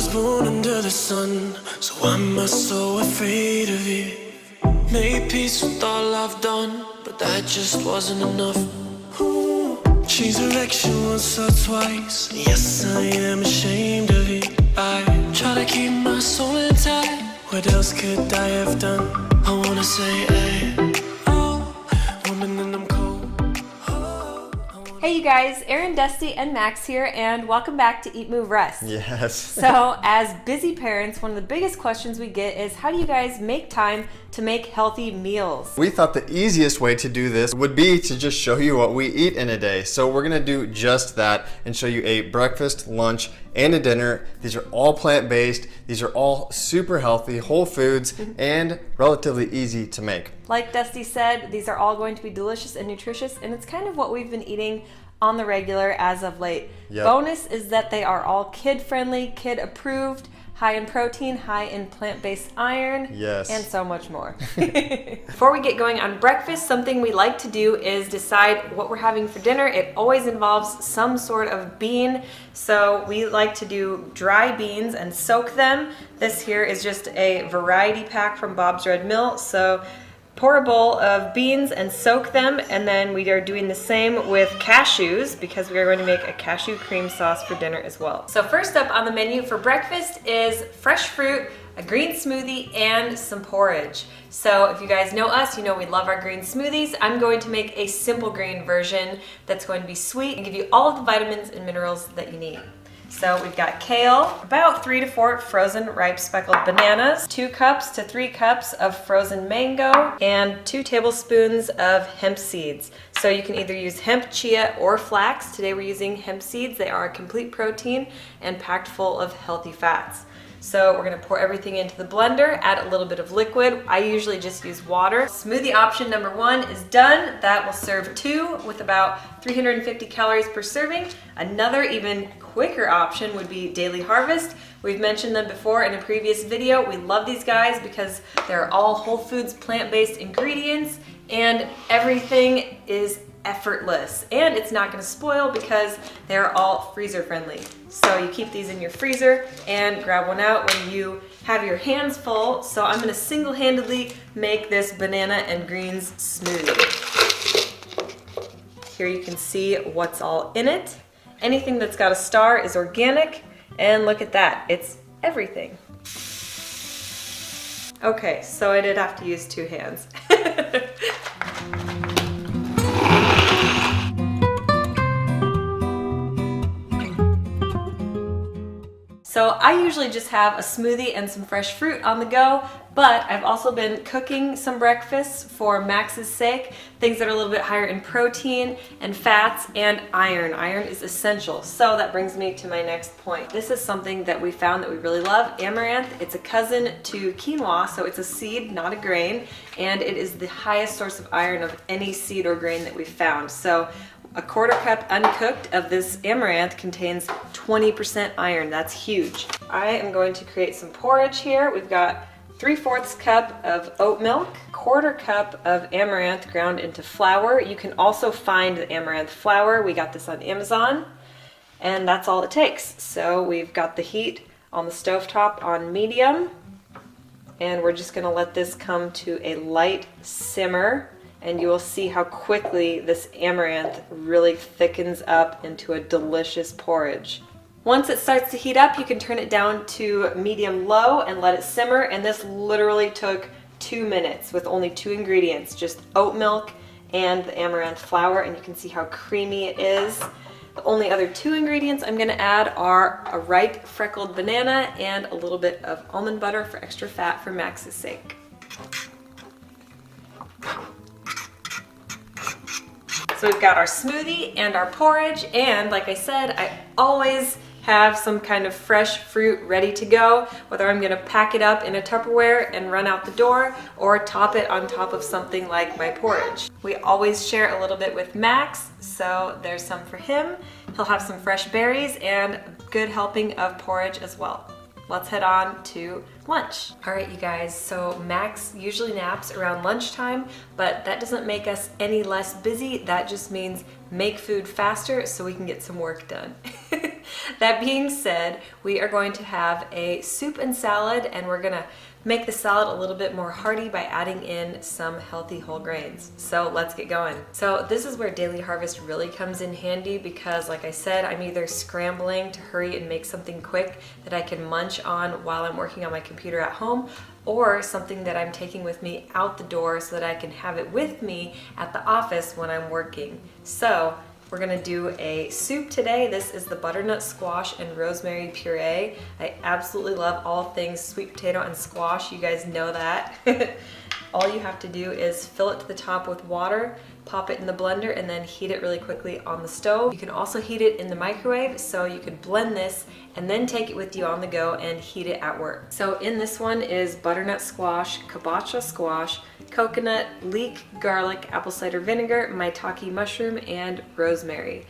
was born under the sun, so why am I so afraid of it? Made peace with all I've done, but that just wasn't enough. Ooh. Change direction once or twice, yes I am ashamed of it. I try to keep my soul intact, what else could I have done? I wanna say, hey, oh, woman and I'm cold. Hey you guys, Erin, Dusty, and Max here, and welcome back to Eat, Move, Rest. Yes. So, as busy parents, one of the biggest questions we get is how do you guys make time to make healthy meals? We thought the easiest way to do this would be to just show you what we eat in a day. So we're gonna do just that and show you a breakfast, lunch, and a dinner. These are all plant-based. These are all super healthy, whole foods, and relatively easy to make. Like Dusty said, these are all going to be delicious and nutritious, and it's kind of what we've been eating on the regular as of late. Yep. Bonus is that they are all kid-friendly, kid-approved, high in protein, high in plant-based iron, yes, and so much more. Before we get going on breakfast, something we like to do is decide what we're having for dinner. It always involves some sort of bean, so we like to do dry beans and soak them. This here is just a variety pack from Bob's Red Mill, so pour a bowl of beans and soak them, and then we are doing the same with cashews because we are going to make a cashew cream sauce for dinner as well. So first up on the menu for breakfast is fresh fruit, a green smoothie, and some porridge. So if you guys know us, you know we love our green smoothies. I'm going to make a simple green version that's going to be sweet and give you all of the vitamins and minerals that you need. So we've got kale, about 3 to 4 frozen ripe speckled bananas, 2 cups to 3 cups of frozen mango, and 2 tablespoons of hemp seeds. So you can either use hemp, chia, or flax. Today we're using hemp seeds. They are a complete protein and packed full of healthy fats. So we're gonna pour everything into the blender, add a little bit of liquid. I usually just use water. Smoothie option number 1 is done. That will serve 2 with about 350 calories per serving. Another even quicker option would be Daily Harvest. We've mentioned them before in a previous video. We love these guys because they're all whole foods, plant-based ingredients, and everything is effortless, and it's not going to spoil because they're all freezer friendly. So you keep these in your freezer and grab one out when you have your hands full. So I'm going to single-handedly make this banana and greens smoothie. Here you can see what's all in it. Anything that's got a star is organic, and look at that, it's everything. Okay, so I did have to use 2 hands. So I usually just have a smoothie and some fresh fruit on the go, but I've also been cooking some breakfasts for Max's sake, things that are a little bit higher in protein and fats and iron. Iron is essential. So that brings me to my next point. This is something that we found that we really love, amaranth. It's a cousin to quinoa, so it's a seed, not a grain, and it is the highest source of iron of any seed or grain that we've found. So a 1/4 cup uncooked of this amaranth contains 20% iron. That's huge. I am going to create some porridge here. We've got 3/4 cup of oat milk, 1/4 cup of amaranth ground into flour. You can also find the amaranth flour. We got this on Amazon, and that's all it takes. So we've got the heat on the stovetop on medium, and we're just gonna let this come to a light simmer, and you will see how quickly this amaranth really thickens up into a delicious porridge. Once it starts to heat up, you can turn it down to medium-low and let it simmer, and this literally took 2 minutes with only 2 ingredients, just oat milk and the amaranth flour, and you can see how creamy it is. The only other 2 ingredients I'm gonna add are a ripe freckled banana and a little bit of almond butter for extra fat for Max's sake. So we've got our smoothie and our porridge, and like I said, I always have some kind of fresh fruit ready to go, whether I'm gonna pack it up in a Tupperware and run out the door or top it on top of something like my porridge. We always share a little bit with Max, so there's some for him. He'll have some fresh berries and a good helping of porridge as well. Let's head on to lunch. All right, you guys, so Max usually naps around lunchtime, but that doesn't make us any less busy. That just means make food faster so we can get some work done. That being said, we are going to have a soup and salad, and we're gonna make the salad a little bit more hearty by adding in some healthy whole grains. So let's get going. So this is where Daily Harvest really comes in handy because, like I said, I'm either scrambling to hurry and make something quick that I can munch on while I'm working on my computer at home, or something that I'm taking with me out the door so that I can have it with me at the office when I'm working. So we're gonna do a soup today. This is the butternut squash and rosemary puree. I absolutely love all things sweet potato and squash. You guys know that. All you have to do is fill it to the top with water, pop it in the blender, and then heat it really quickly on the stove. You can also heat it in the microwave, so you could blend this and then take it with you on the go and heat it at work. So in this one is butternut squash, kabocha squash, coconut, leek, garlic, apple cider vinegar, maitake mushroom, and rosemary.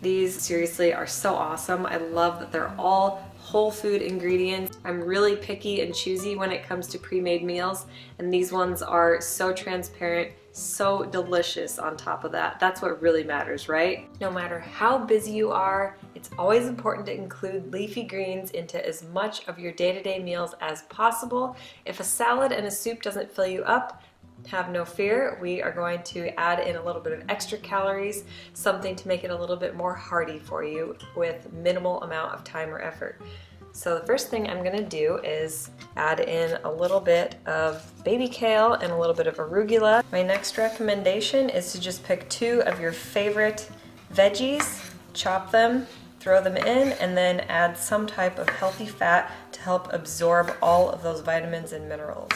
These seriously are so awesome. I love that they're all whole food ingredients. I'm really picky and choosy when it comes to pre-made meals, and these ones are so transparent, so delicious on top of that. That's what really matters, right? No matter how busy you are, it's always important to include leafy greens into as much of your day-to-day meals as possible. If a salad and a soup doesn't fill you up, have no fear. We are going to add in a little bit of extra calories, something to make it a little bit more hearty for you with minimal amount of time or effort. So the first thing I'm gonna do is add in a little bit of baby kale and a little bit of arugula. My next recommendation is to just pick 2 of your favorite veggies, chop them, throw them in, and then add some type of healthy fat to help absorb all of those vitamins and minerals.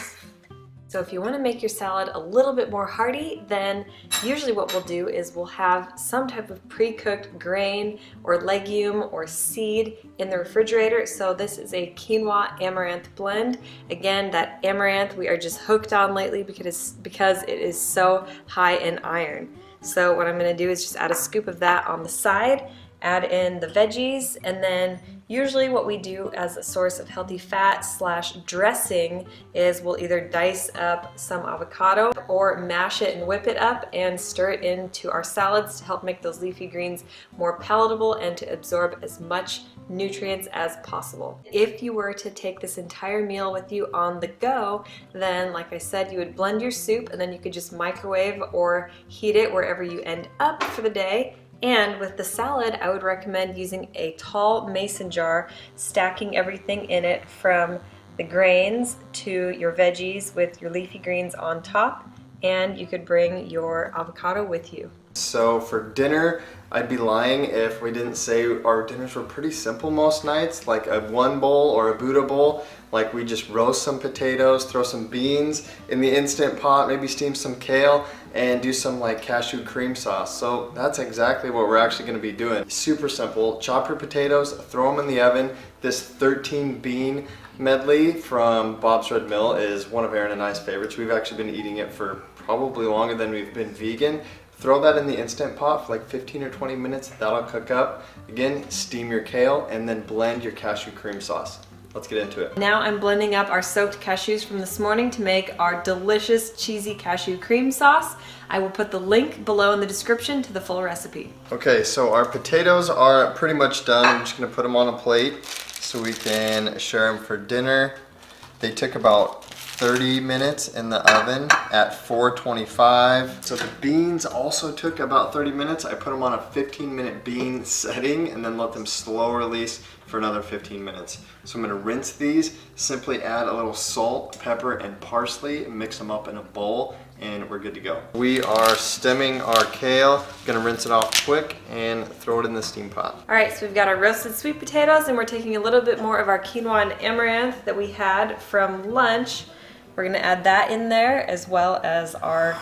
So if you want to make your salad a little bit more hearty, then usually what we'll do is we'll have some type of pre-cooked grain or legume or seed in the refrigerator. So this is a quinoa amaranth blend. Again, that amaranth we are just hooked on lately because it is so high in iron. So what I'm going to do is just add a scoop of that on the side, add in the veggies, and then usually what we do as a source of healthy fat / dressing is we'll either dice up some avocado or mash it and whip it up and stir it into our salads to help make those leafy greens more palatable and to absorb as much nutrients as possible. If you were to take this entire meal with you on the go, then like I said, you would blend your soup and then you could just microwave or heat it wherever you end up for the day. And with the salad, I would recommend using a tall mason jar, stacking everything in it from the grains to your veggies with your leafy greens on top, and you could bring your avocado with you. So for dinner, I'd be lying if we didn't say our dinners were pretty simple most nights, like a 1 bowl or a Buddha bowl. Like we just roast some potatoes, throw some beans in the Instant Pot, maybe steam some kale, and do some like cashew cream sauce. So that's exactly what we're actually going to be doing. Super simple. Chop your potatoes, throw them in the oven. This 13 bean medley from Bob's Red Mill is one of Aaron and I's favorites. We've actually been eating it for probably longer than we've been vegan. Throw that in the Instant Pot for like 15 or 20 minutes. That'll cook up. Again, steam your kale and then blend your cashew cream sauce. Let's get into it. Now I'm blending up our soaked cashews from this morning to make our delicious cheesy cashew cream sauce. I will put the link below in the description to the full recipe. Okay, so our potatoes are pretty much done. I'm just gonna put them on a plate so we can share them for dinner. They took about 30 minutes in the oven at 425. So the beans also took about 30 minutes. I put them on a 15-minute bean setting and then let them slow release for another 15 minutes. So I'm gonna rinse these, simply add a little salt, pepper, and parsley, mix them up in a bowl, and we're good to go. We are stemming our kale. Gonna rinse it off quick and throw it in the steam pot. All right, so we've got our roasted sweet potatoes and we're taking a little bit more of our quinoa and amaranth that we had from lunch. We're gonna add that in there as well as our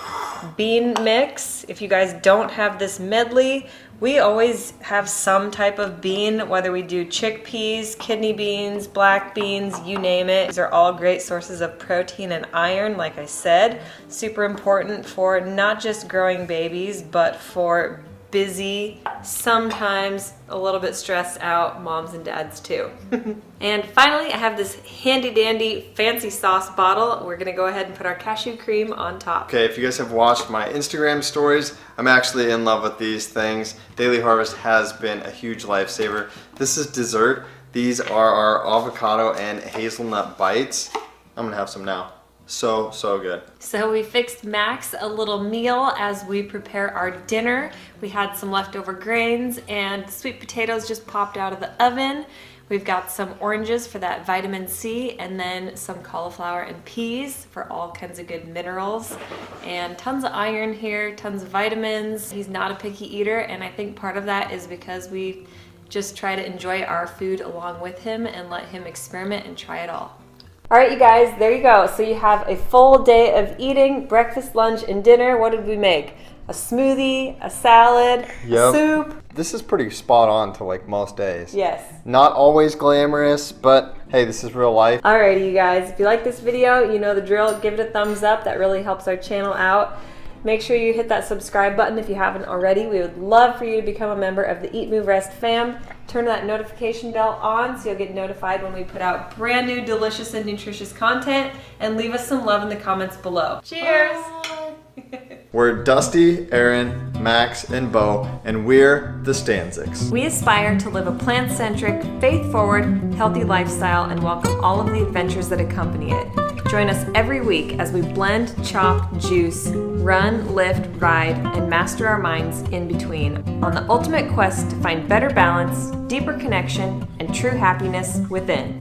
bean mix. If you guys don't have this medley, we always have some type of bean, whether we do chickpeas, kidney beans, black beans, you name it. These are all great sources of protein and iron, like I said. Super important for not just growing babies, but for busy, sometimes a little bit stressed out moms and dads too. And finally, I have this handy dandy fancy sauce bottle. We're gonna go ahead and put our cashew cream on top. Okay, if you guys have watched my Instagram stories, I'm actually in love with these things. Daily Harvest has been a huge lifesaver. This is dessert. These are our avocado and hazelnut bites. I'm gonna have some now. So good. So we fixed Max a little meal as we prepare our dinner. We had some leftover grains and sweet potatoes just popped out of the oven. We've got some oranges for that vitamin C, and then some cauliflower and peas for all kinds of good minerals, and tons of iron here, tons of vitamins. He's not a picky eater, and I think part of that is because we just try to enjoy our food along with him and let him experiment and try it all. All right, you guys, there you go. So you have a full day of eating, breakfast, lunch, and dinner. What did we make? A smoothie, a salad, soup. This is pretty spot on to like most days. Yes. Not always glamorous, but hey, this is real life. Alrighty, you guys, if you like this video, you know the drill. Give it a thumbs up. That really helps our channel out. Make sure you hit that subscribe button if you haven't already. We would love for you to become a member of the Eat, Move, Rest fam. Turn that notification bell on so you'll get notified when we put out brand new delicious and nutritious content, and leave us some love in the comments below. Cheers! We're Dusty, Aaron, Max, and Bo, and we're the Stanzics. We aspire to live a plant-centric, faith-forward, healthy lifestyle and welcome all of the adventures that accompany it. Join us every week as we blend, chop, juice, run, lift, ride, and master our minds in between on the ultimate quest to find better balance, deeper connection, and true happiness within.